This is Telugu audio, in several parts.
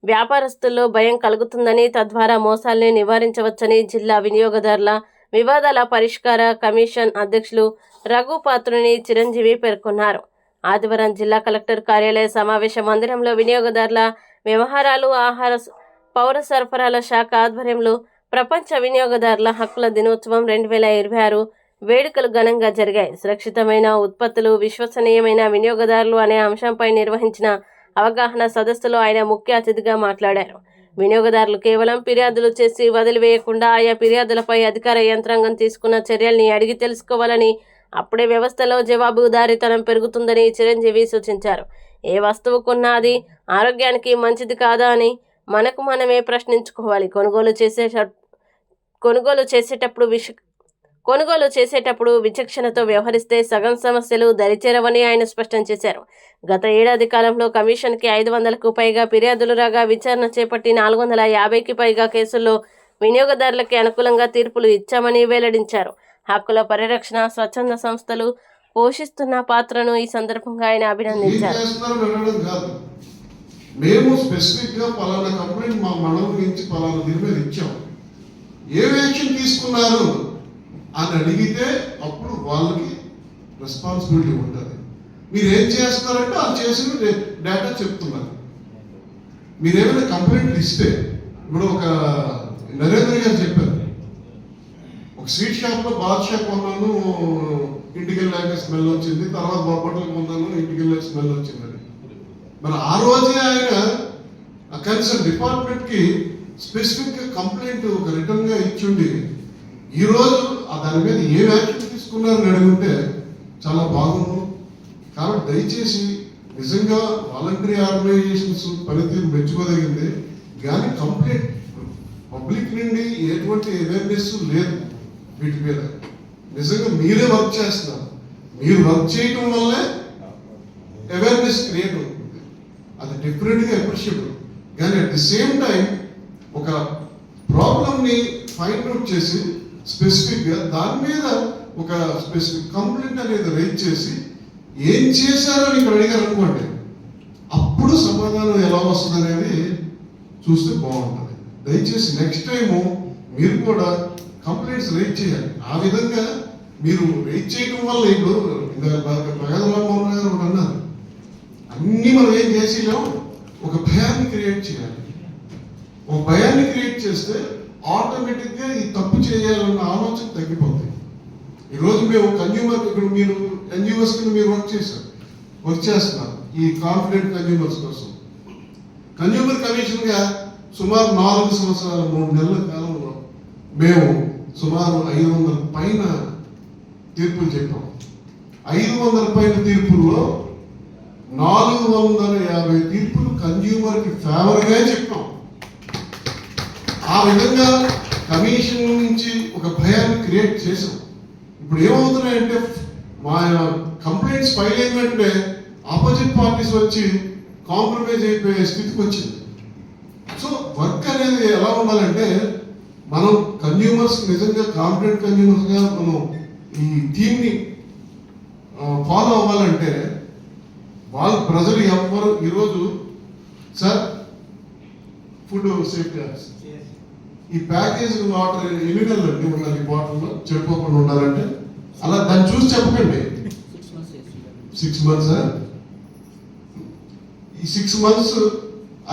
వ్యాపారస్తుల్లో భయం కలుగుతుందని, తద్వారా మోసాల్ని నివారించవచ్చని జిల్లా వినియోగదారుల వివాదాల పరిష్కార కమిషన్ అధ్యక్షులు రఘుపాత్రుని చిరంజీవి పేర్కొన్నారు. ఆదివారం జిల్లా కలెక్టర్ కార్యాలయ సమావేశ మందిరంలో వినియోగదారుల వ్యవహారాలు, ఆహార పౌర సరఫరాల శాఖ ఆధ్వర్యంలో ప్రపంచ వినియోగదారుల హక్కుల దినోత్సవం 2026 వేడుకలు ఘనంగా జరిగాయి. సురక్షితమైన ఉత్పత్తులు, విశ్వసనీయమైన వినియోగదారులు అనే అంశంపై నిర్వహించిన అవగాహన సదస్సులో ఆయన ముఖ్య అతిథిగా మాట్లాడారు. వినియోగదారులు కేవలం ఫిర్యాదులు చేసి వదిలివేయకుండా ఆయా ఫిర్యాదులపై అధికార యంత్రాంగం తీసుకున్న చర్యల్ని అడిగి తెలుసుకోవాలని, అప్పుడే వ్యవస్థలో జవాబుదారీతనం పెరుగుతుందని చిరంజీవి సూచించారు. ఏ వస్తువు కొన్నా అది ఆరోగ్యానికి మంచిది కాదా అని మనకు మనమే ప్రశ్నించుకోవాలి. కొనుగోలు చేసేటప్పుడు విచక్షణతో వ్యవహరిస్తే సగం సమస్యలు దరిచేరవని ఆయన స్పష్టం చేశారు. గత ఏడాది కాలంలో కమిషన్కి 500కు పైగా ఫిర్యాదులు రాగా విచారణ చేపట్టి 450కి పైగా కేసుల్లో వినియోగదారులకి అనుకూలంగా తీర్పులు ఇచ్చామని వెల్లడించారు. హక్కుల పరిరక్షణ స్వచ్ఛంద సంస్థలు పోషిస్తున్న పాత్రను ఈ సందర్భంగా ఆయన అభినందించారు. మేము స్పెసిఫిక్గా పలానా కంప్లైంట్ మా మండలం నుంచి పలానా దీని మీద ఇచ్చాం, ఏ యాక్షన్ తీసుకున్నారు అని అడిగితే అప్పుడు వాళ్ళకి రెస్పాన్సిబిలిటీ ఉంటుంది. మీరు ఏం చేస్తారంటే వాళ్ళు చేసిన డేటా చెప్తున్నారు. మీరేమైనా కంప్లైంట్లు ఇస్తే, ఇప్పుడు ఒక నరేంద్ర గారు చెప్పారు, ఒక స్వీట్ షాప్లో బాద్షా కొన్నాను, ఇంటికి వెళ్ళాక స్మెల్ వచ్చింది, తర్వాత బొబ్బట్లు కొన్నాను, ఇంటికి వెళ్ళాక స్మెల్ వచ్చిందని. మరి ఆ రోజే ఆయన కన్సర్న్ డిపార్ట్మెంట్కి స్పెసిఫిక్గా కంప్లైంట్ ఒక రిటర్న్గా ఇచ్చిండి ఈరోజు దాని మీద ఏ యాక్షన్ తీసుకున్నారని అడుగుంటే చాలా బాగుంది. కాబట్టి దయచేసి నిజంగా వాలంటరీ ఆర్గనైజేషన్స్ పనితీరు మెచ్చుకోదగింది, కానీ కంప్లైంట్ పబ్లిక్ నుండి ఎటువంటి అవేర్నెస్ లేదు వీటి మీద. నిజంగా మీరే వర్క్ చేస్తున్నారు, మీరు వర్క్ చేయటం వల్లే అవేర్నెస్ క్రియేట్ అవుతుంది, అది డెఫినెట్గా అప్రిషియబుల్. కానీ అట్ ది సేమ్ టైం ఒక ప్రాబ్లమ్ని ఫైండ్ అవుట్ చేసి స్పెసిఫిక్గా దాని మీద ఒక స్పెసిఫిక్ కంప్లైంట్ అనేది రైజ్ చేసి ఏం చేశారో ఇక్కడ అడిగారు అనుకోండి, అప్పుడు సమాధానం ఎలా వస్తుంది అనేది చూస్తే బాగుంటుంది. దయచేసి నెక్స్ట్ టైము మీరు కూడా కంప్లైంట్స్ రైజ్ చేయాలి. ఆ విధంగా మీరు రైజ్ చేయడం వల్ల ఇప్పుడు ప్రగతిరామోహన్ గారు ఒకటి అన్నారు, అన్నీ మనం ఏం చేసేలేం, ఒక భయాన్ని క్రియేట్ చేయాలి. ఒక భయాన్ని క్రియేట్ చేస్తే ఆటోమేటిక్గా ఈ తప్పు చేయాలన్న ఆలోచన తగ్గిపోతుంది. ఈరోజు మేము కన్జ్యూమర్, ఇప్పుడు మీరు ఎన్జిఓస్ కింద మీరు వర్క్ చేస్తున్నారు ఈ కాన్ఫిడెంట్ కన్జ్యూమర్స్ కోసం. కన్జ్యూమర్ కమిషన్గా సుమారు 4 సంవత్సరాల 3 నెలల కాలంలో మేము సుమారు 500 పైన తీర్పులు చెప్పాం. 500 పైన తీర్పుల్లో 450 తీర్పులు కన్జ్యూమర్కి ఫేవర్గా చెప్పాం. ఆ విధంగా కమిషన్ నుంచి ఒక భయాన్ని క్రియేట్ చేసాం. ఇప్పుడు ఏమవుతున్నాయంటే మా కంప్లైంట్స్ ఫైల్ అయినట్టే ఆపోజిట్ పార్టీస్ వచ్చి కాంప్రమైజ్ అయిపోయే స్థితికి వచ్చింది. సో వర్క్ అనేది ఎలా ఉండాలంటే, మనం కన్జ్యూమర్స్ నిజంగా కాన్ఫిడెంట్ కన్జ్యూమర్స్గా మనం ఈ థీమ్ని ఫాలో అవ్వాలంటే వాళ్ళు ప్రజలు ఎవ్వరు ఈరోజు సార్ ఫుడ్ సేఫ్టీ ఈ ప్యాకేజ్ వాటర్ ఎన్ని నెలలు అండి ఉండాలి, బాటిల్లో చెడిపోకుండా ఉండాలంటే అలా దాన్ని చూసి చెప్పకండి. 6 months ఈ 6 months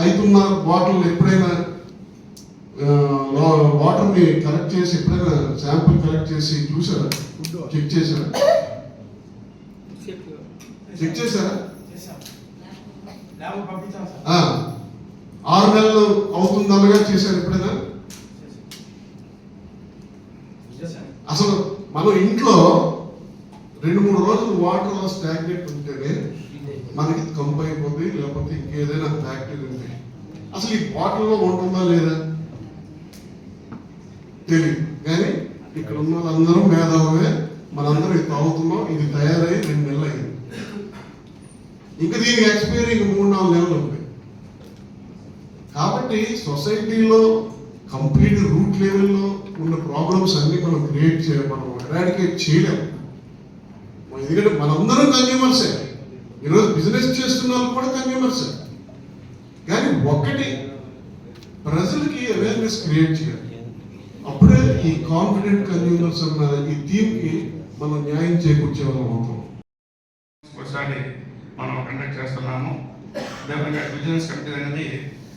అవుతున్న బాటిల్ ఎప్పుడైనా వాటర్ని కలెక్ట్ చేసి ఎప్పుడైనా శాంపుల్ కలెక్ట్ చేసి చూసారా, చెక్ చేశారా? 6 నెలలు అవుతుందన్నగా చేశారు ఎప్పుడైనా? అసలు మనం ఇంట్లో 2-3 రోజులు వాటర్లో స్టాగ్నేట్ ఉంటేనే మనకి కంపు అయిపోతుంది, లేకపోతే ఇంకేదైనా బ్యాక్టీరియా ఉంటే అసలు ఈ బాటిల్లో ఉంటుందా లేదా తెలియదు. కానీ ఇక్కడ ఉన్న వాళ్ళందరూ మేధావులే, మనందరూ ఇది తాగుతున్నాం, ఇది తయారై 2 నెలలు అయింది, ఇంకా దీనికి ఎక్స్పైరీ ఇంకా 3-4 నెలలు ఉంటాయి. కాబట్టి సొసైటీలో కంప్లీట్ రూట్ లెవెల్లో ఉన్న ప్రాబ్లమ్స్ అన్ని మనం క్రియేట్ చేయాలి, మనం ఎరాడికేట్ చేయలేము. ఎందుకంటే మనందరం కన్జ్యూమర్సే, ఈరోజు బిజినెస్ చేస్తున్న వాళ్ళు కూడా కన్జ్యూమర్సే. కానీ ఒకటి అవేర్నెస్ క్రియేట్ చేయాలి. అప్పుడే ఈ కాన్ఫిడెంట్ కన్జ్యూమర్స్ అన్న ఈ థీమ్కి మనం న్యాయం చేకూర్చే వాళ్ళం అవుతాం. ఒకసారి మనం కండక్ట్ చేస్తున్నాము. అదేవిధంగా విజిలెన్స్ కమిటీ అనేది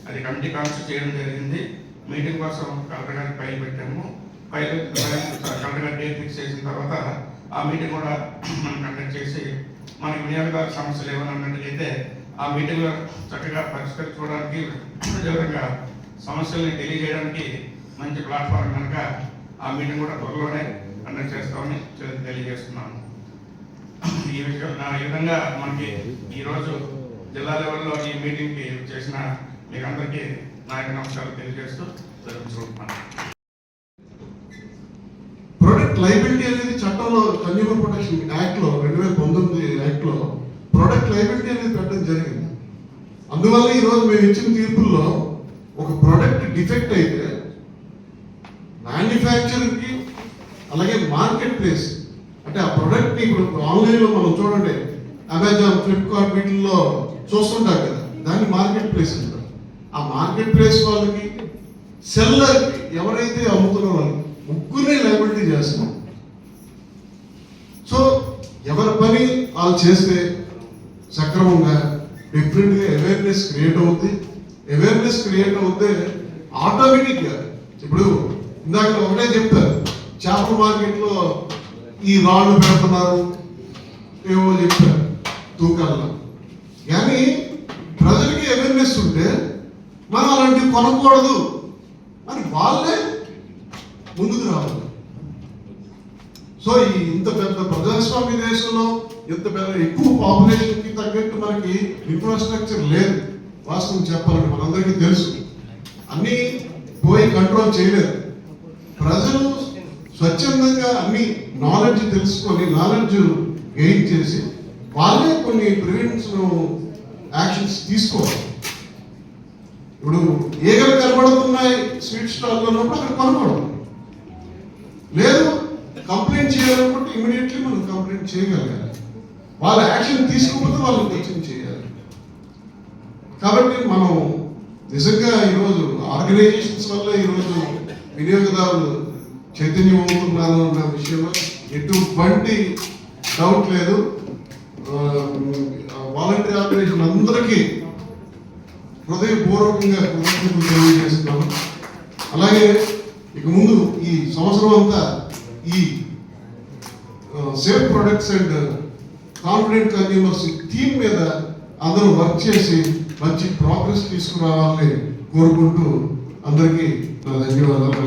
అది కమిటీ కాన్స్టిట్యూట్ చేయడం జరిగింది. మీటింగ్ కోసం కలెక్టర్ గారికి ఫైల్ పెట్టాము. కలెక్టర్ గారు డేట్ ఫిక్స్ చేసిన తర్వాత ఆ మీటింగ్ కూడా మనం కండక్ట్ చేసి మనకి వినియోగదారు సమస్యలు ఏమైనా ఉన్నట్లయితే ఆ మీటింగ్లో చక్కగా పరిష్కరించుకోవడానికి, అదేవిధంగా సమస్యల్ని తెలియజేయడానికి మంచి ప్లాట్ఫామ్ కనుక ఆ మీటింగ్ కూడా త్వరలోనే కండక్ట్ చేస్తామని తెలియజేస్తున్నాను. ఈ విధంగా మనకి ఈరోజు జిల్లా లెవెల్లో ఈ మీటింగ్కి చేసిన మీకు అందరికీ నా యొక్క నమస్కారాలు తెలియజేస్తూ జరుపుకుంటున్నాను. ప్రొడక్ట్ లైబిలిటీ అనేది చట్టంలో కన్జ్యూమర్ ప్రొటెక్షన్ యాక్ట్లో 2019 యాక్ట్లో ప్రొడక్ట్ లైబిలిటీ అనేది పెట్టడం జరిగింది. అందువల్ల ఈరోజు మేము ఇచ్చిన తీర్పుల్లో ఒక ప్రొడక్ట్ డిఫెక్ట్ అయితే మ్యానుఫ్యాక్చరింగ్కి అలాగే మార్కెట్ ప్లేస్ అంటే ఆ ప్రొడక్ట్ని ఇప్పుడు ఆన్లైన్లో మనం చూడండి, అమెజాన్, ఫ్లిప్కార్ట్ వీటిల్లో చూస్తుంటాం కదా, దాన్ని మార్కెట్ ప్లేస్ అంటారు. ఆ మార్కెట్ ప్లేస్ వాళ్ళకి, సెల్లర్కి, ఎవరైతే అమ్ముతున్న వాళ్ళకి ముగ్గురిని లైబిలిటీ చేస్తున్నాం. సో ఎవరి పని వాళ్ళు చేస్తే సక్రమంగా డిఫరెంట్గా అవేర్నెస్ క్రియేట్ అవుతుంది. అవేర్నెస్ క్రియేట్ అవుతే ఆటోమేటిక్గా ఇప్పుడు ఇందాక ఒకటే చెప్తారు, చేపల మార్కెట్లో ఈ రాళ్ళు పెడుతున్నారు ఏవో చెప్పారు తూకాల్లో. కానీ ప్రజలకి అవేర్నెస్ ఉంటే మనం అలాంటివి కొనకూడదు అని వాళ్ళే ముందుకు రావాలి. సో ఈ ఇంత పెద్ద ప్రజాస్వామ్య దేశంలో ఇంత పెద్ద ఎక్కువ పాపులేషన్కి తగ్గట్టు మనకి ఇన్ఫ్రాస్ట్రక్చర్ లేదు. వాస్తవం చెప్పాలంటే మనందరికీ తెలుసు, అన్నీ పోయి కంట్రోల్ చేయలేదు. ప్రజలు స్వచ్ఛందంగా అన్ని నాలెడ్జ్ తెలుసుకొని నాలెడ్జ్ గెయిన్ చేసి వాళ్ళే కొన్ని ప్రివెన్షన్ యాక్షన్స్ తీసుకోవాలి. ఇప్పుడు ఈగలు కనబడుతున్నాయి స్వీట్ స్టాల్లో ఉన్నప్పుడు అక్కడ కొనకూడదు. లేదు కంప్లైంట్ చేయాలనుకుంటే ఇమీడియట్లీ మనం కంప్లైంట్ చేయగలగాలి. వాళ్ళ యాక్షన్ తీసుకోకపోతే వాళ్ళు క్వశ్చన్ చేయాలి. కాబట్టి మనం నిజంగా ఈరోజు ఆర్గనైజేషన్స్ వల్ల ఈరోజు వినియోగదారులు చైతన్యం అవుతున్నారు అన్న విషయంలో ఎటువంటి డౌట్ లేదు. వాలంటీర్ ఆర్గనైజేషన్ అందరికీ హృదయపూర్వకంగా కృతజ్ఞతలు తెలియజేస్తున్నాను. అలాగే ఇక ముందు ఈ సంవత్సరం అంతా ఈ safe products and confident consumers theme మీద అందరూ వర్క్ చేసి మంచి ప్రోగ్రెస్ తీసుకురావాలని కోరుకుంటూ అందరికీ నా ధన్యవాదాలు.